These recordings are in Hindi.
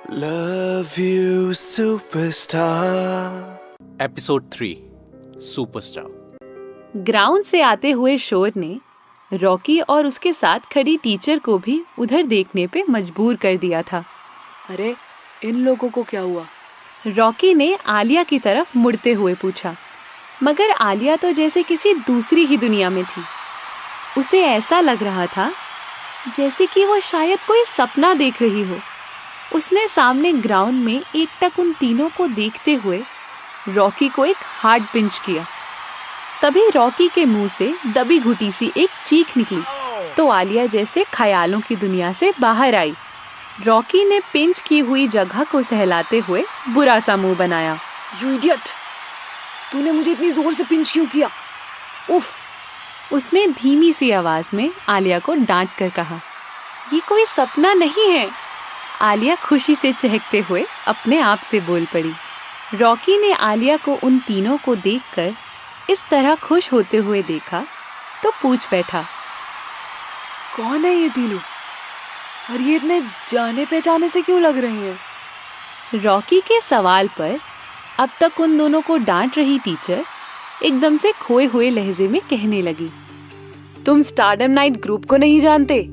Love you, superstar. Episode 3 superstar. Ground से आते हुए शोर ने रॉकी और उसके साथ खड़ी टीचर को भी उधर देखने पे मजबूर कर दिया था। अरे इन लोगों को क्या हुआ? रॉकी ने आलिया की तरफ मुड़ते हुए पूछा, मगर आलिया तो जैसे किसी दूसरी ही दुनिया में थी। उसे ऐसा लग रहा था जैसे कि वो शायद कोई सपना देख रही हो। उसने सामने ग्राउंड में एकटक उन तीनों को देखते हुए रॉकी को एक हार्ड पिंच किया। तभी रॉकी के मुंह से दबी घुटी सी एक चीख निकली तो आलिया जैसे ख्यालों की दुनिया से बाहर आई। रॉकी ने पिंच की हुई जगह को सहलाते हुए बुरा सा मुंह बनाया। You idiot! तूने मुझे इतनी जोर से पिंच क्यों किया? उफ! उसने धीमी सी आवाज में आलिया को डांट कर कहा। ये कोई सपना नहीं है। आलिया खुशी से चहकते हुए अपने आप से बोल पड़ी। रॉकी ने आलिया को उन तीनों को देखकर इस तरह खुश होते हुए देखा तो पूछ बैठा, कौन है ये तीनों और ये इतने जाने पहचाने से क्यों लग रहे हैं? रॉकी के सवाल पर अब तक उन दोनों को डांट रही टीचर एकदम से खोए हुए लहजे में कहने लगी, तुम स्टारडम नाइट ग्रुप को नहीं जानते?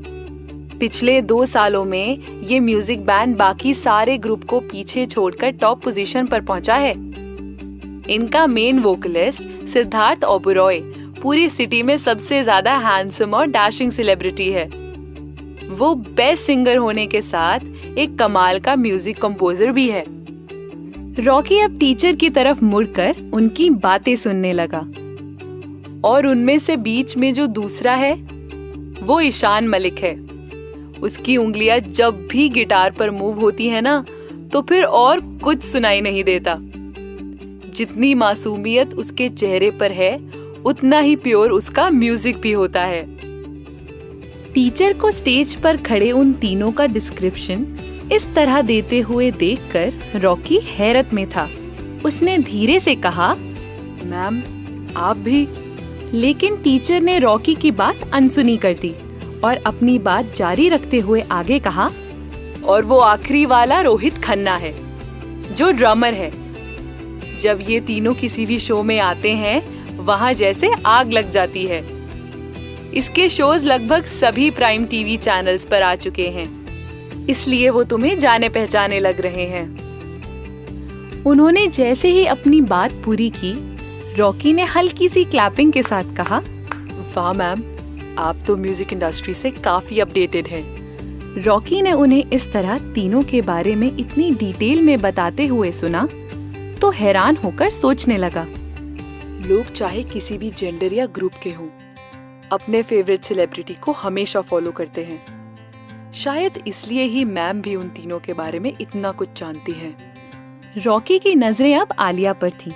पिछले 2 सालों में ये म्यूजिक बैंड बाकी सारे ग्रुप को पीछे छोड़कर टॉप पोजीशन पर पहुंचा है। इनका मेन वोकलिस्ट सिद्धार्थ ओबरॉय पूरी सिटी में सबसे ज्यादा हैंडसम और डैशिंग सेलिब्रिटी है। वो बेस्ट सिंगर होने के साथ एक कमाल का म्यूजिक कंपोजर भी है। रॉकी अब टीचर की तरफ मुड़कर उनकी बातें सुनने लगा। और उनमें से बीच में जो दूसरा है वो ईशान मलिक है। उसकी उंगलियां जब भी गिटार पर मूव होती है ना तो फिर और कुछ सुनाई नहीं देता। जितनी मासूमियत उसके चेहरे पर है उतना ही प्योर उसका म्यूजिक भी होता है। टीचर को स्टेज पर खड़े उन तीनों का डिस्क्रिप्शन इस तरह देते हुए देखकर रॉकी हैरत में था। उसने धीरे से कहा, मैम आप भी? लेकिन टीचर ने रॉकी की बात अनसुनी कर दी और अपनी बात जारी रखते हुए आगे कहा, और वो आखिरी वाला रोहित खन्ना है जो ड्रमर है। जब ये तीनों किसी भी शो में आते हैं वहाँ जैसे आग लग जाती है। इसके शोज लगभग सभी प्राइम टीवी चैनल्स पर आ चुके हैं, इसलिए वो तुम्हें जाने पहचाने लग रहे हैं। उन्होंने जैसे ही अपनी बात पूरी की, रॉकी ने हल्की सी क्लैपिंग के साथ कहा, वाह मैम, आप तो म्यूजिक इंडस्ट्री से काफी अपडेटेड हैं। रॉकी ने उन्हें इस तरह तीनों के बारे में इतनी डिटेल में बताते हुए सुना तो हैरान होकर सोचने लगा। लोग चाहे किसी भी जेंडर या ग्रुप के हों, अपने फेवरेट सेलिब्रिटी को हमेशा फॉलो करते हैं। शायद इसलिए ही मैम भी उन तीनों के बारे में इतना कुछ जानती हैं। रॉकी की नजरें अब आलिया पर थी।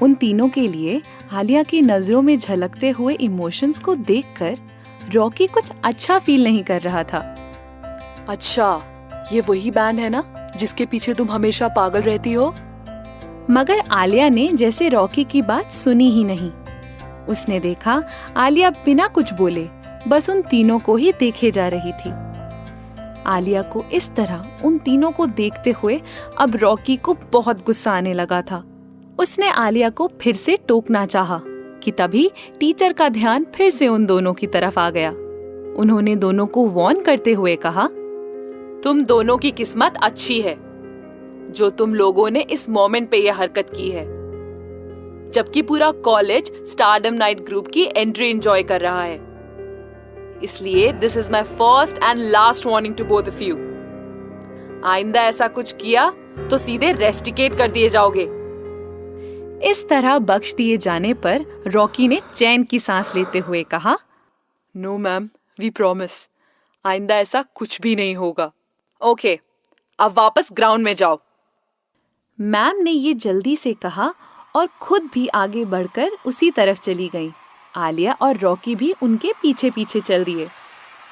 उन तीनों के लिए आलिया की नजरों में झलकते हुए इमोशंस को देखकर रॉकी कुछ अच्छा फील नहीं कर रहा था। अच्छा, ये वही बैंड है ना जिसके पीछे तुम हमेशा पागल रहती हो? मगर आलिया ने जैसे रॉकी की बात सुनी ही नहीं। उसने देखा आलिया बिना कुछ बोले बस उन तीनों को ही देखे जा रही थी। आलिया को इस तरह उन तीनों को देखते हुए अब रॉकी को बहुत गुस्सा आने लगा था। उसने आलिया को फिर से टोकना चाहा कि तभी टीचर का ध्यान फिर से उन दोनों की तरफ आ गया। उन्होंने दोनों को वार्न करते हुए कहा, तुम दोनों की किस्मत अच्छी है जो तुम लोगों ने इस मोमेंट पे यह हरकत की है, जबकि पूरा कॉलेज स्टारडम नाइट ग्रुप की एंट्री एंजॉय कर रहा है। इसलिए this is my first and last warning to both of you. आइंदा ऐसा कुछ किया तो सीधे रेस्टिकेट कर दिए जाओगे। इस तरह बख्श दिए जाने पर रॉकी ने चैन की सांस लेते हुए कहा, नो मैम, वी प्रॉमिस, आइंदा ऐसा कुछ भी नहीं होगा। ओके, अब वापस ग्राउंड में जाओ। मैम ने ये जल्दी से कहा और खुद भी आगे बढ़कर उसी तरफ चली गईं। आलिया और रॉकी भी उनके पीछे पीछे चल दिए।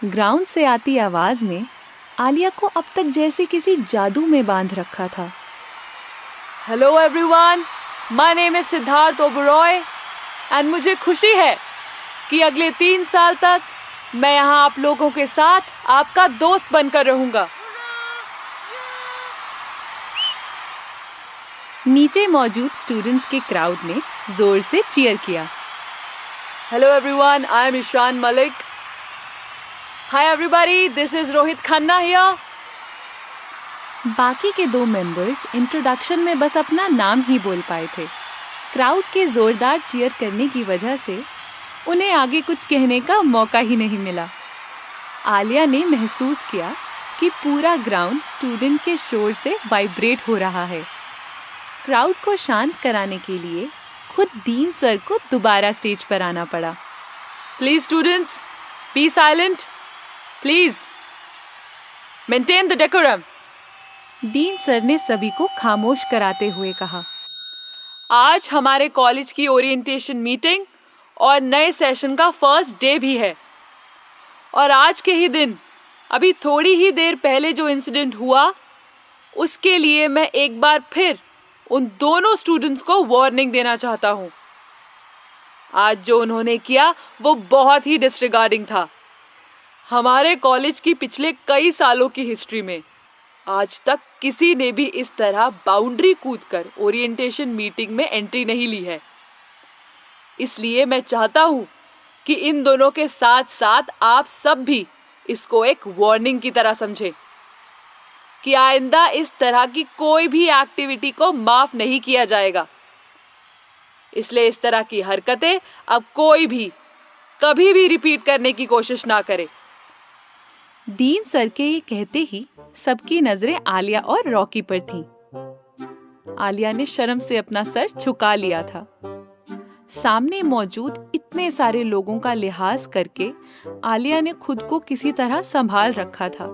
ग्राउंड से आती आवाज ने आलिया को अब तक जैसे किसी जादू में बांध रखा था। Hello everyone, my name is Siddharth Oberoi and मुझे खुशी है कि अगले 3 साल तक मैं यहाँ आप लोगों के साथ आपका दोस्त बनकर रहूंगा। नीचे मौजूद स्टूडेंट्स के क्राउड ने जोर से चीयर किया। Hello everyone, I am Ishaan Malik. Hi everybody, this is Rohit Khanna here. बाकी के 2 मेंबर्स इंट्रोडक्शन में बस अपना नाम ही बोल पाए थे। क्राउड के जोरदार चीयर करने की वजह से उन्हें आगे कुछ कहने का मौका ही नहीं मिला। आलिया ने महसूस किया कि पूरा ग्राउंड स्टूडेंट के शोर से वाइब्रेट हो रहा है। क्राउड को शांत कराने के लिए खुद डीन सर को दोबारा स्टेज पर आना पड़ा। Please students, be silent, please maintain the decorum. Dean sir ने सभी को खामोश कराते हुए कहा, आज हमारे कॉलेज की ओरिएंटेशन मीटिंग और नए सेशन का फर्स्ट डे भी है, और आज के ही दिन अभी थोड़ी ही देर पहले जो इंसिडेंट हुआ उसके लिए मैं एक बार फिर उन दोनों स्टूडेंट्स को वार्निंग देना चाहता हूँ। आज जो उन्होंने किया वो बहुत ही डिसरिगार्डिंग था। हमारे कॉलेज की पिछले कई सालों की हिस्ट्री में आज तक किसी ने भी इस तरह बाउंड्री कूदकर ओरिएंटेशन मीटिंग में एंट्री नहीं ली है। इसलिए मैं चाहता हूँ कि इन दोनों के साथ साथ आप सब भी इसको एक वार्निंग की तरह समझें कि आइंदा इस तरह की कोई भी एक्टिविटी को माफ नहीं किया जाएगा। इसलिए इस तरह की हरकतें अब कोई भी कभी भी रिपीट करने की कोशिश ना करे। डीन सर के ये कहते ही सबकी नजरें आलिया और रॉकी पर थीं। आलिया ने शर्म से अपना सर झुका लिया था। सामने मौजूद इतने सारे लोगों का लिहाज करके आलिया ने खुद को किसी तरह संभाल रखा था,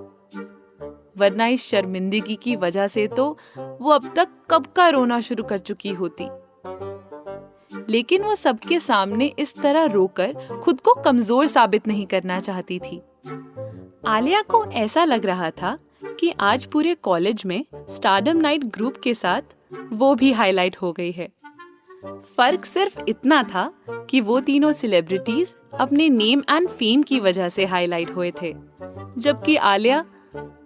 वरना इस शर्मिंदगी की वजह से तो वो अब तक कब का रोना शुरू कर चुकी होती। लेकिन वो सबके सामने इस तरह रोकर खुद को कमजोर साबित नहीं करना चाहती थी। आलिया को ऐसा लग रहा था कि आज पूरे कॉलेज में स्टारडम नाइट ग्रुप के साथ वो भी हाईलाइट हो गई है। फर्क सिर्फ इतना था कि वो तीनों सेलिब्रिटीज अपने नेम एंड फेम की वजह से हाईलाइट हुए थे, जबकि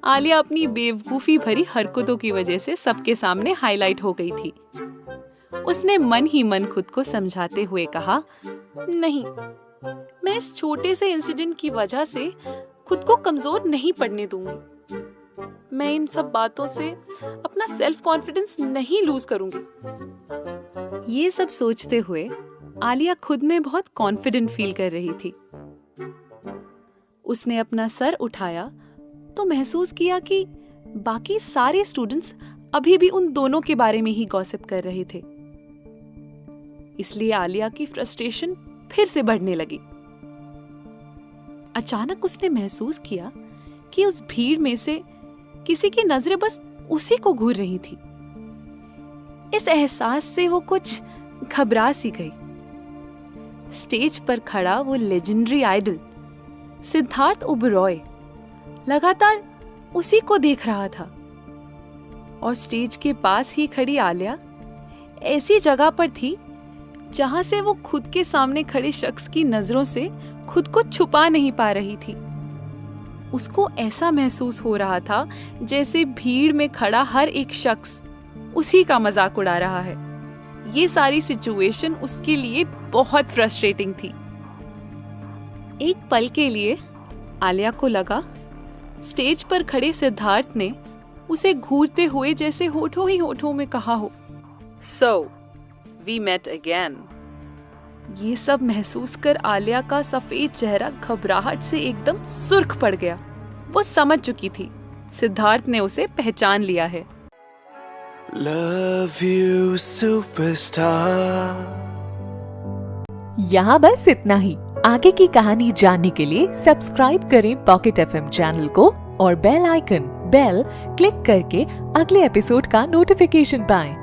आलिया अपनी बेवकूफी भरी हरकतों की वजह से सबके सामने हाईलाइट हो गई थी। उसने मन ही मन खुद को समझाते हुए कहा, नहीं, मैं इस छोटे से इंसिडेंट की वजह से खुद को कमजोर नहीं पड़ने दूंगी। मैं इन सब बातों से अपना सेल्फ कॉन्फिडेंस नहीं लूज करूंगी। ये सब सोचते हुए आलिया खुद में बहुत कॉन्फिडेंट फील कर रही थी। उसने अपना सर उठाया तो महसूस किया कि बाकी सारे स्टूडेंट्स अभी भी उन दोनों के बारे में ही गॉसिप कर रहे थे। इसलिए आलिया की फ्रस्ट्रेशन फिर से बढ़ने लगी। अचानक उसने महसूस किया कि उस भीड़ में से किसी की नजरें बस उसी को घूर रही थी। इस एहसास से वो कुछ घबरा सी गई। स्टेज पर खड़ा वो लेजेंडरी आइडल सिद्धार्थ ओबरॉय लगातार उसी को देख रहा था, और स्टेज के पास ही खड़ी आलिया ऐसी जगह पर थी जहां से वो खुद के सामने खड़े शख्स की नजरों से खुद को छुपा नहीं पा रही थी। उसको ऐसा महसूस हो रहा था जैसे भीड़ में खड़ा हर एक शख्स उसी का मजाक उड़ा रहा है। ये सारी सिचुएशन उसके लिए बहुत फ्रस्ट्रेटिंग थी। एक पल के लिए आलिया को लगा स्टेज पर खड़े सिद्धार्थ ने उसे घूरते हुए जैसे होठों ही होठों में कहा हो, "So, we met again." ये सब महसूस कर आलिया का सफेद चेहरा घबराहट से एकदम सुर्ख पड़ गया। वो समझ चुकी थी सिद्धार्थ ने उसे पहचान लिया है। Love you, superstar. यहाँ बस इतना ही। आगे की कहानी जानने के लिए सब्सक्राइब करें पॉकेट एफएम चैनल को और बेल क्लिक करके अगले एपिसोड का नोटिफिकेशन पाएं।